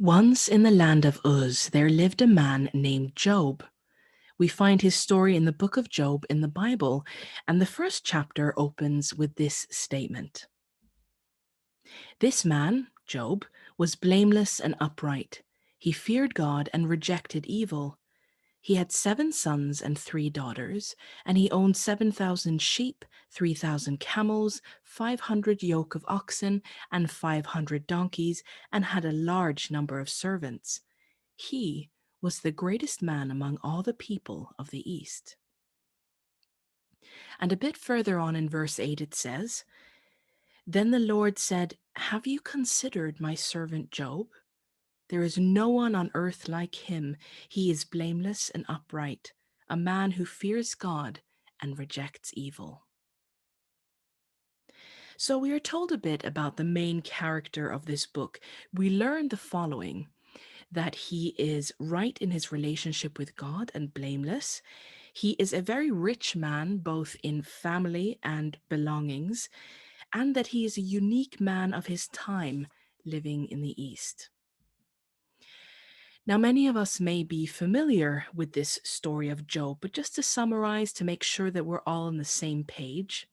Once in the land of Uz, there lived a man named Job. We find his story in the book of Job in the Bible, and the first chapter opens with this statement. This man, Job, was blameless and upright. He feared God and rejected evil. He had 7 sons and 3 daughters, and he owned 7,000 sheep, 3,000 camels, 500 yoke of oxen, and 500 donkeys, and had a large number of servants. He was the greatest man among all the people of the East. And a bit further on in verse 8 it says, Then the Lord said, Have you considered my servant Job? There is no one on earth like him. He is blameless and upright, a man who fears God and rejects evil. So we are told a bit about the main character of this book. We learn the following: that he is right in his relationship with God and blameless. He is a very rich man, both in family and belongings, and that he is a unique man of his time living in the East. Now, many of us may be familiar with this story of Job, but just to summarize, to make sure that we're all on the same page.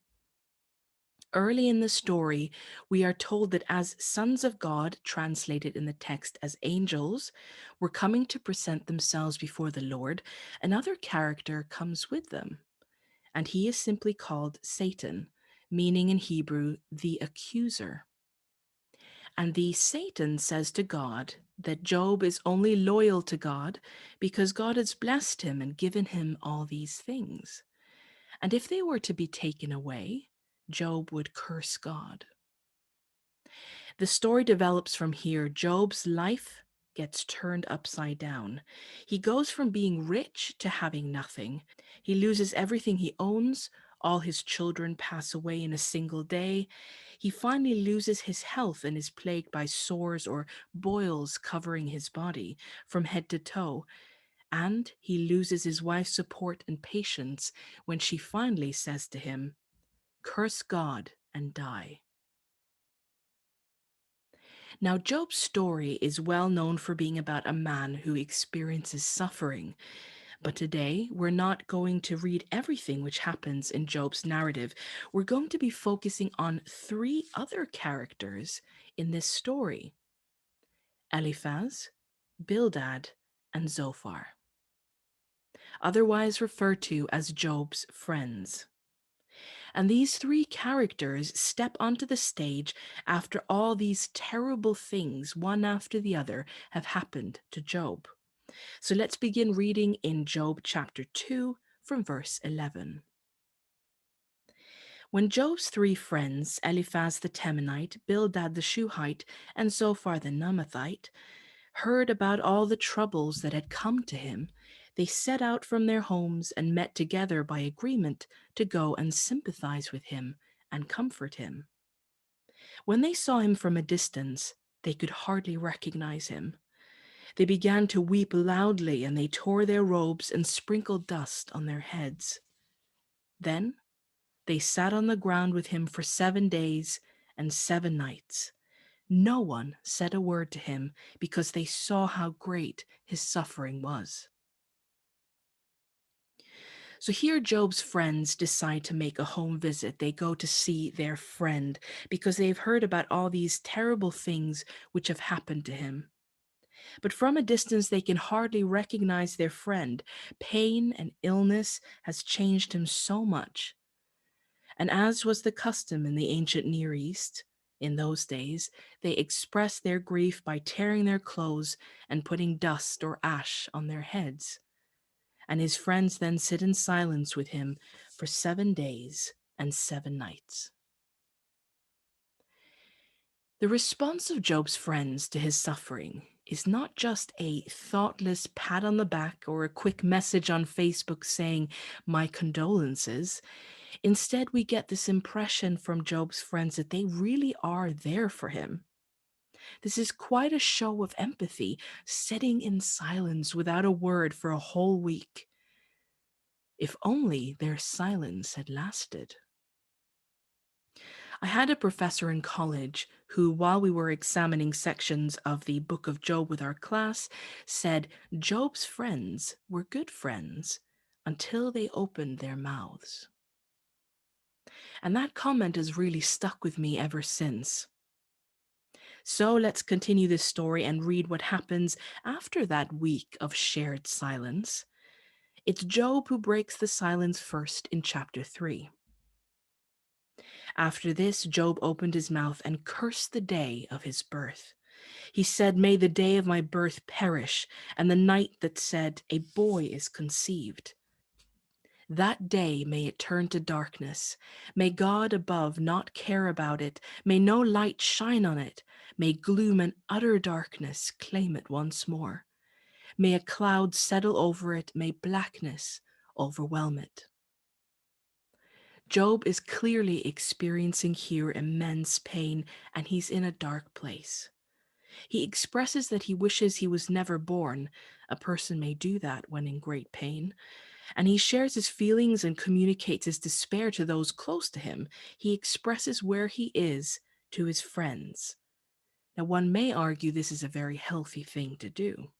Early in the story, we are told that as sons of God, translated in the text as angels, were coming to present themselves before the Lord, another character comes with them, and he is simply called Satan, meaning in Hebrew, the accuser. And the Satan says to God that Job is only loyal to God because God has blessed him and given him all these things. And if they were to be taken away, Job would curse God. The story develops from here. Job's life gets turned upside down. He goes from being rich to having nothing. He loses everything he owns. All his children pass away in a single day. He finally loses his health and is plagued by sores or boils covering his body from head to toe. And he loses his wife's support and patience when she finally says to him, "Curse God and die." Now, Job's story is well known for being about a man who experiences suffering. But today, we're not going to read everything which happens in Job's narrative. We're going to be focusing on 3 other characters in this story: Eliphaz, Bildad, and Zophar, otherwise referred to as Job's friends. And these 3 characters step onto the stage after all these terrible things, one after the other, have happened to Job. So let's begin reading in Job chapter 2 from verse 11. When Job's 3 friends, Eliphaz the Temanite, Bildad the Shuhite, and Zophar the Naamathite, heard about all the troubles that had come to him, they set out from their homes and met together by agreement to go and sympathize with him and comfort him. When they saw him from a distance, they could hardly recognize him. They began to weep loudly, and they tore their robes and sprinkled dust on their heads. Then they sat on the ground with him for 7 days and 7 nights. No one said a word to him because they saw how great his suffering was. So here Job's friends decide to make a home visit. They go to see their friend because they've heard about all these terrible things which have happened to him. But from a distance, they can hardly recognize their friend. Pain and illness has changed him so much. And as was the custom in the ancient Near East, in those days, they expressed their grief by tearing their clothes and putting dust or ash on their heads. And his friends then sit in silence with him for 7 days and 7 nights. The response of Job's friends to his suffering is not just a thoughtless pat on the back or a quick message on Facebook saying, "My condolences." Instead, we get this impression from Job's friends that they really are there for him. This is quite a show of empathy, sitting in silence without a word for a whole week. If only their silence had lasted. I had a professor in college who, while we were examining sections of the Book of Job with our class, said Job's friends were good friends until they opened their mouths. And that comment has really stuck with me ever since. So let's continue this story and read what happens after that week of shared silence. It's Job who breaks the silence first in chapter 3. After this, Job opened his mouth and cursed the day of his birth. He said, "May the day of my birth perish, and the night that said, a boy is conceived. That day may it turn to darkness. May God above not care about it. May no light shine on it. May gloom and utter darkness claim it once more. May a cloud settle over it. May blackness overwhelm it." Job is clearly experiencing here immense pain, and he's in a dark place. He expresses that he wishes he was never born. A person may do that when in great pain. And he shares his feelings and communicates his despair to those close to him. He expresses where he is to his friends. Now, one may argue this is a very healthy thing to do.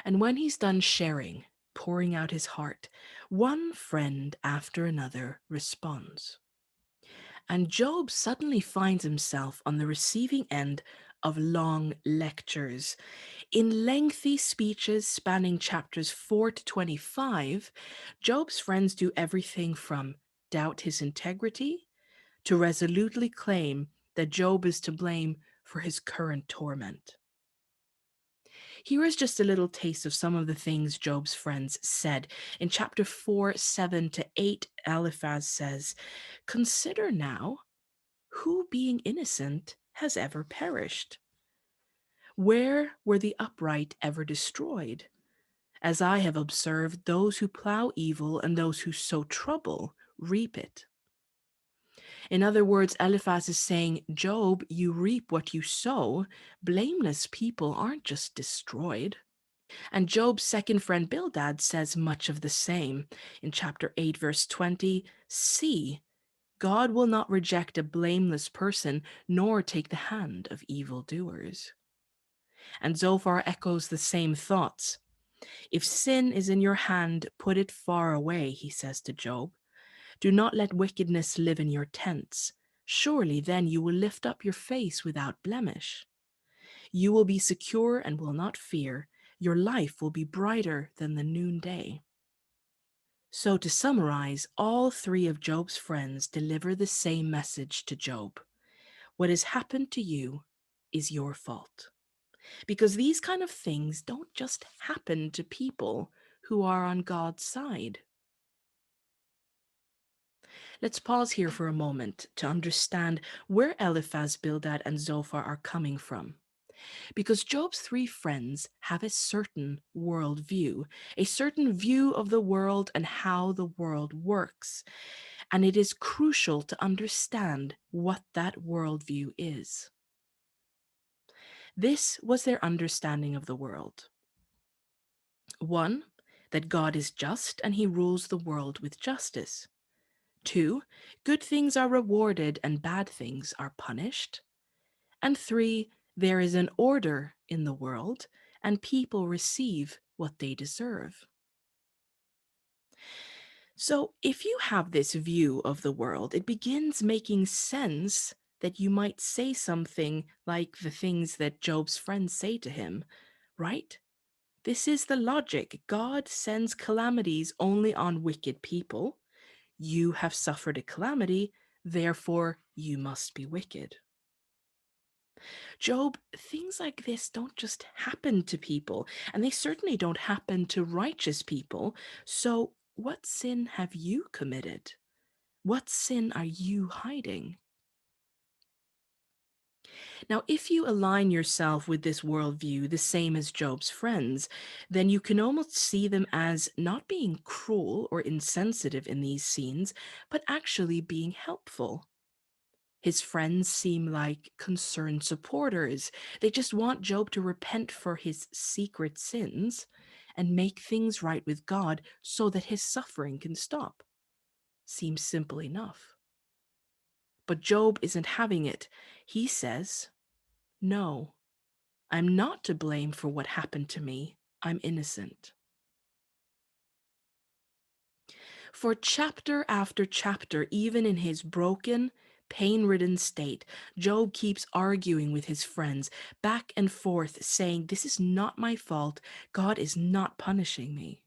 And when he's done sharing, pouring out his heart, one friend after another responds. And Job suddenly finds himself on the receiving end of long lectures. In lengthy speeches spanning chapters 4 to 25, Job's friends do everything from doubt his integrity to resolutely claim that Job is to blame for his current torment. Here is just a little taste of some of the things Job's friends said. In chapter 4, 7 to 8, Eliphaz says, "Consider now, who being innocent has ever perished? Where were the upright ever destroyed? As I have observed, those who plow evil and those who sow trouble reap it." In other words, Eliphaz is saying, Job, you reap what you sow. Blameless people aren't just destroyed. And Job's second friend Bildad says much of the same. In chapter 8, verse 20, "See, God will not reject a blameless person, nor take the hand of evildoers." And Zophar echoes the same thoughts. "If sin is in your hand, put it far away," he says to Job. "Do not let wickedness live in your tents. Surely then you will lift up your face without blemish. You will be secure and will not fear. Your life will be brighter than the noonday." So to summarize, all three of Job's friends deliver the same message to Job. What has happened to you is your fault. Because these kind of things don't just happen to people who are on God's side. Let's pause here for a moment to understand where Eliphaz, Bildad, and Zophar are coming from. Because Job's three friends have a certain worldview, a certain view of the world and how the world works. And it is crucial to understand what that worldview is. This was their understanding of the world. One, that God is just and he rules the world with justice. Two, good things are rewarded and bad things are punished. And three, there is an order in the world and people receive what they deserve. So if you have this view of the world, it begins making sense that you might say something like the things that Job's friends say to him, right? This is the logic. God sends calamities only on wicked people. You have suffered a calamity, therefore you must be wicked. Job, things like this don't just happen to people, and they certainly don't happen to righteous people. So, what sin have you committed? What sin are you hiding? Now, if you align yourself with this worldview, the same as Job's friends, then you can almost see them as not being cruel or insensitive in these scenes, but actually being helpful. His friends seem like concerned supporters. They just want Job to repent for his secret sins and make things right with God so that his suffering can stop. Seems simple enough. But Job isn't having it. He says, "No, I'm not to blame for what happened to me. I'm innocent." For chapter after chapter, even in his broken, pain-ridden state, Job keeps arguing with his friends, back and forth, saying, "This is not my fault. God is not punishing me."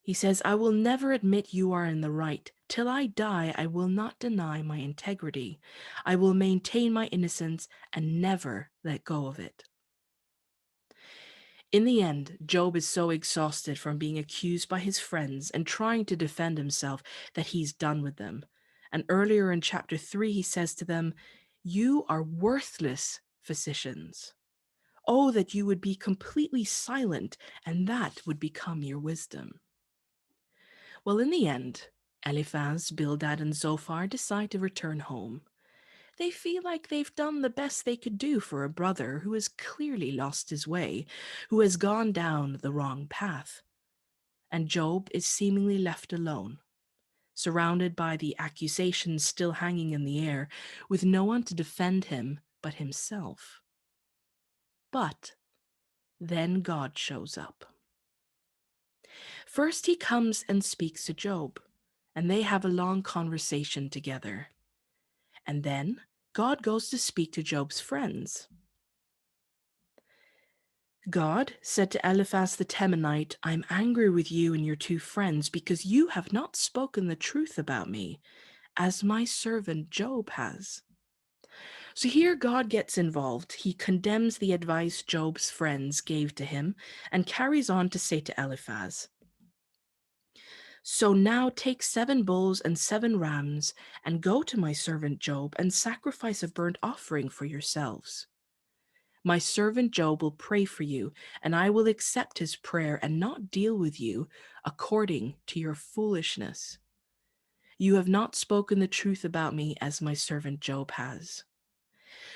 He says, "I will never admit you are in the right. Till I die, I will not deny my integrity. I will maintain my innocence and never let go of it." In the end, Job is so exhausted from being accused by his friends and trying to defend himself that he's done with them. And earlier in chapter 3, he says to them, "You are worthless physicians. Oh, that you would be completely silent, and that would become your wisdom." Well, in the end, Eliphaz, Bildad, and Zophar decide to return home. They feel like they've done the best they could do for a brother who has clearly lost his way, who has gone down the wrong path. And Job is seemingly left alone, surrounded by the accusations still hanging in the air, with no one to defend him but himself. But then God shows up. First, he comes and speaks to Job, and they have a long conversation together. And then God goes to speak to Job's friends. God said to Eliphaz the Temanite, "I'm angry with you and your two friends because you have not spoken the truth about me, as my servant Job has." So here God gets involved. He condemns the advice Job's friends gave to him and carries on to say to Eliphaz, "So now take 7 bulls and 7 rams and go to my servant Job and sacrifice a burnt offering for yourselves. My servant Job will pray for you, and I will accept his prayer and not deal with you according to your foolishness. You have not spoken the truth about me as my servant Job has."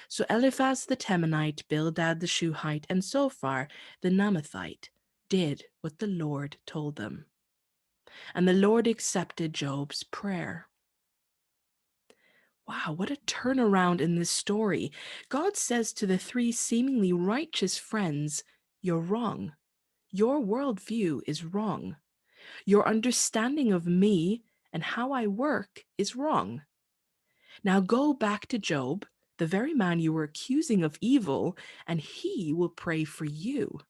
So Eliphaz the Temanite, Bildad the Shuhite, and Zophar the Naamathite did what the Lord told them. And the Lord accepted Job's prayer. Wow, what a turnaround in this story. God says to the 3 seemingly righteous friends, "You're wrong. Your worldview is wrong. Your understanding of me and how I work is wrong. Now go back to Job, the very man you were accusing of evil, and he will pray for you."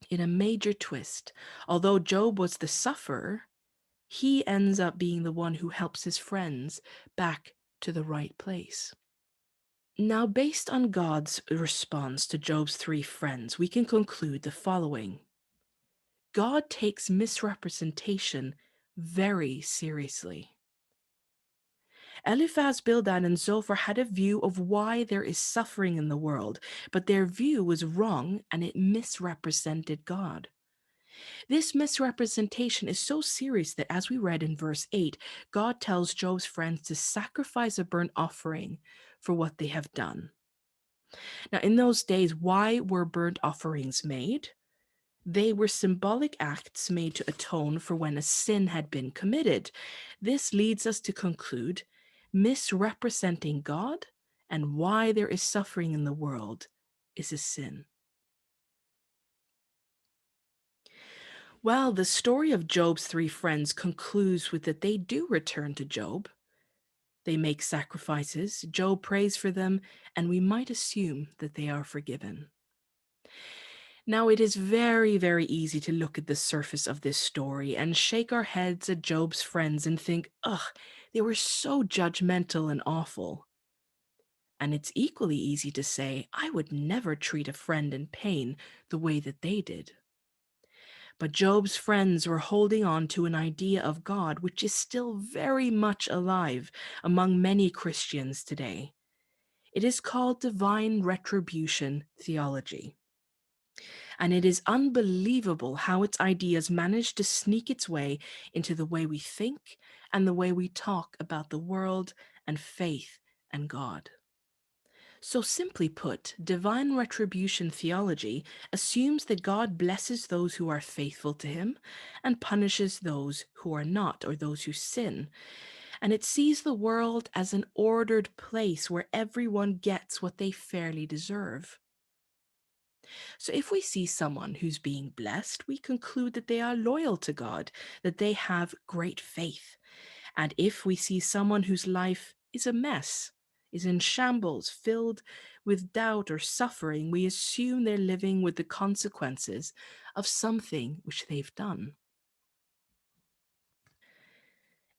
In a major twist, although Job was the sufferer, he ends up being the one who helps his friends back to the right place. Now, based on God's response to Job's 3 friends, we can conclude the following. God takes misrepresentation very seriously. Eliphaz, Bildad, and Zophar had a view of why there is suffering in the world, but their view was wrong and it misrepresented God. This misrepresentation is so serious that, as we read in verse 8, God tells Job's friends to sacrifice a burnt offering for what they have done. Now, in those days, why were burnt offerings made? They were symbolic acts made to atone for when a sin had been committed. This leads us to conclude misrepresenting God and why there is suffering in the world is a sin. Well, the story of Job's 3 friends concludes with that they do return to Job. They make sacrifices, Job prays for them, and we might assume that they are forgiven. Now, it is very, very easy to look at the surface of this story and shake our heads at Job's friends and think, ugh, they were so judgmental and awful. And it's equally easy to say, I would never treat a friend in pain the way that they did. But Job's friends were holding on to an idea of God which is still very much alive among many Christians today. It is called divine retribution theology. And it is unbelievable how its ideas manage to sneak its way into the way we think and the way we talk about the world and faith and God. So simply put, divine retribution theology assumes that God blesses those who are faithful to him and punishes those who are not or those who sin. And it sees the world as an ordered place where everyone gets what they fairly deserve. So if we see someone who's being blessed, we conclude that they are loyal to God, that they have great faith. And if we see someone whose life is a mess, is in shambles, filled with doubt or suffering, we assume they're living with the consequences of something which they've done.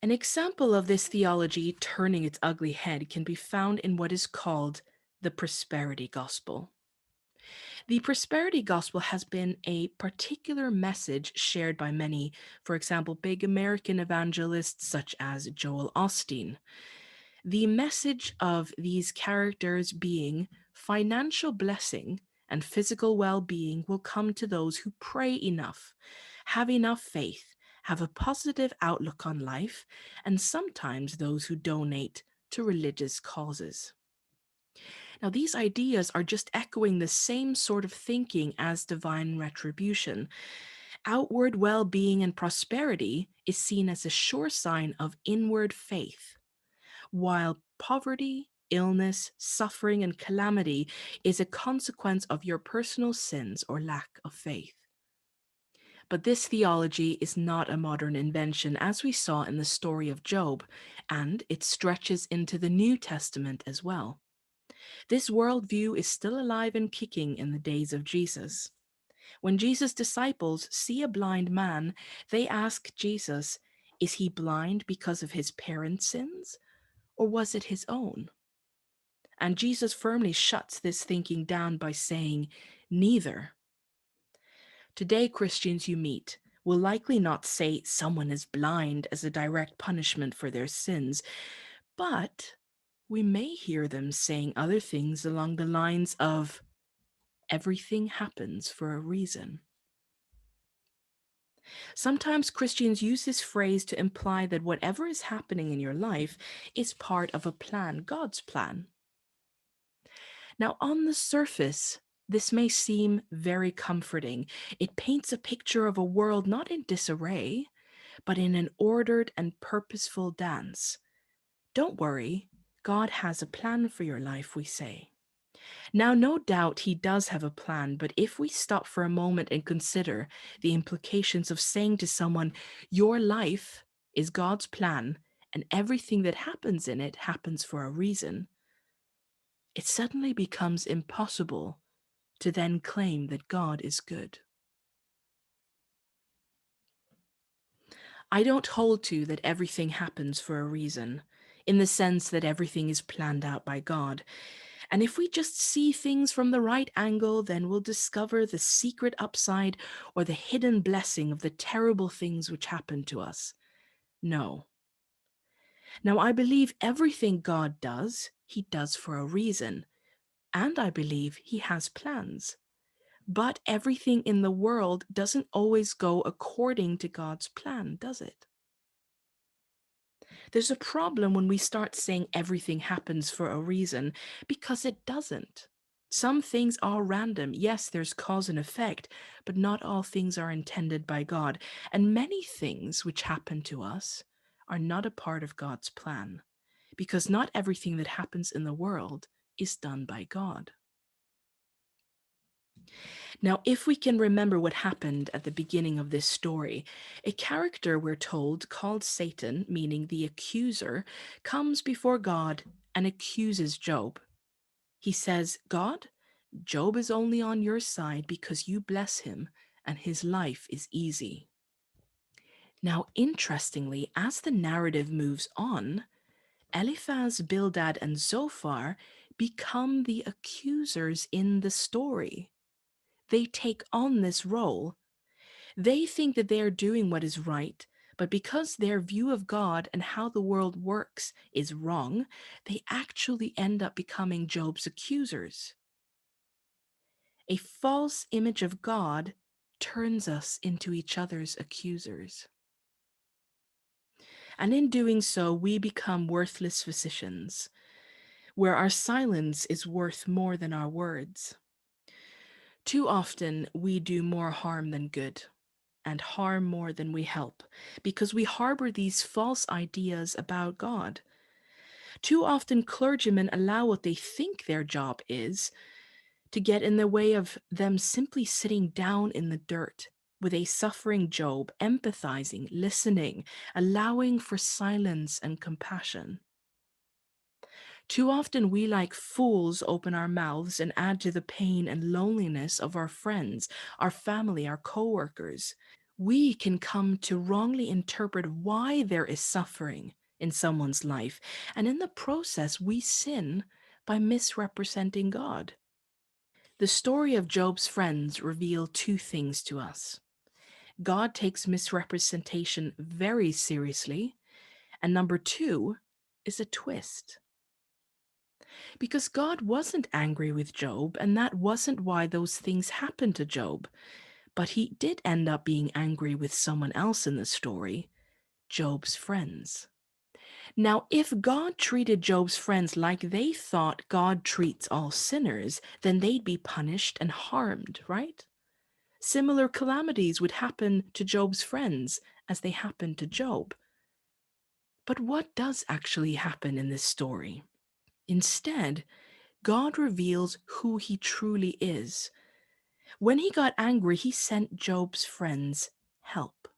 An example of this theology turning its ugly head can be found in what is called the prosperity gospel. The prosperity gospel has been a particular message shared by many, for example, big American evangelists such as Joel Osteen. The message of these characters being financial blessing and physical well being will come to those who pray enough, have enough faith, have a positive outlook on life, and sometimes those who donate to religious causes. Now, these ideas are just echoing the same sort of thinking as divine retribution. Outward well being and prosperity is seen as a sure sign of inward faith, while poverty, illness, suffering, and calamity is a consequence of your personal sins or lack of faith. But this theology is not a modern invention, as we saw in the story of Job, and it stretches into the New Testament as well. This worldview is still alive and kicking in the days of Jesus. When Jesus' disciples see a blind man, they ask Jesus, is he blind because of his parents' sins, or was it his own? And Jesus firmly shuts this thinking down by saying, neither. Today, Christians you meet will likely not say someone is blind as a direct punishment for their sins, but we may hear them saying other things along the lines of, everything happens for a reason. Sometimes Christians use this phrase to imply that whatever is happening in your life is part of a plan, God's plan. Now, on the surface, this may seem very comforting. It paints a picture of a world not in disarray, but in an ordered and purposeful dance. Don't worry, God has a plan for your life, we say. Now, no doubt he does have a plan, but if we stop for a moment and consider the implications of saying to someone, your life is God's plan and everything that happens in it happens for a reason, it suddenly becomes impossible to then claim that God is good. I don't hold to that everything happens for a reason, in the sense that everything is planned out by God. And if we just see things from the right angle, then we'll discover the secret upside or the hidden blessing of the terrible things which happen to us. No. Now, I believe everything God does, he does for a reason. And I believe he has plans. But everything in the world doesn't always go according to God's plan, does it? There's a problem when we start saying everything happens for a reason, because it doesn't. Some things are random. Yes, there's cause and effect, but not all things are intended by God. And many things which happen to us are not a part of God's plan, because not everything that happens in the world is done by God. Now, if we can remember what happened at the beginning of this story, a character, we're told, called Satan, meaning the accuser, comes before God and accuses Job. He says, God, Job is only on your side because you bless him and his life is easy. Now, interestingly, as the narrative moves on, Eliphaz, Bildad, and Zophar become the accusers in the story. They take on this role. They think that they are doing what is right, but because their view of God and how the world works is wrong, they actually end up becoming Job's accusers. A false image of God turns us into each other's accusers. And in doing so, we become worthless physicians, where our silence is worth more than our words. Too often, we do more harm than good. and harm more than we help, because we harbor these false ideas about God. Too often, clergymen allow what they think their job is to get in the way of them simply sitting down in the dirt with a suffering Job, empathizing, listening, allowing for silence and compassion. Too often, we like fools open our mouths and add to the pain and loneliness of our friends, our family, our coworkers. We can come to wrongly interpret why there is suffering in someone's life, and in the process, we sin by misrepresenting God. The story of Job's friends reveal two things to us. God takes misrepresentation very seriously, and number two is a twist. Because God wasn't angry with Job, and that wasn't why those things happened to Job. But he did end up being angry with someone else in the story, Job's friends. Now, if God treated Job's friends like they thought God treats all sinners, then they'd be punished and harmed, right? Similar calamities would happen to Job's friends as they happened to Job. But what does actually happen in this story? Instead, God reveals who he truly is. When he got angry, he sent Job's friends help.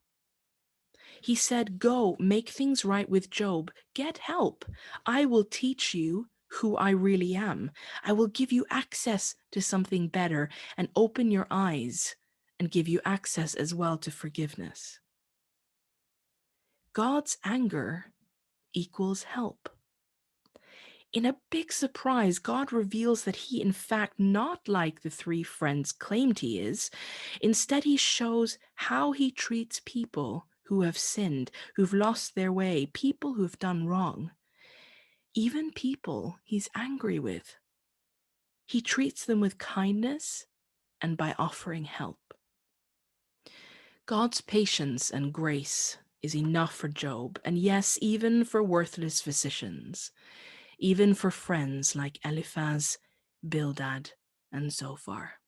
He said, "Go, make things right with Job. Get help. I will teach you who I really am. I will give you access to something better and open your eyes and give you access as well to forgiveness." God's anger equals help. In a big surprise, God reveals that he, in fact, not like the three friends claimed he is. Instead, he shows how he treats people who have sinned, who've lost their way, people who've done wrong, even people he's angry with. He treats them with kindness and by offering help. God's patience and grace is enough for Job, and yes, even for worthless physicians, even for friends like Eliphaz, Bildad, and Zophar.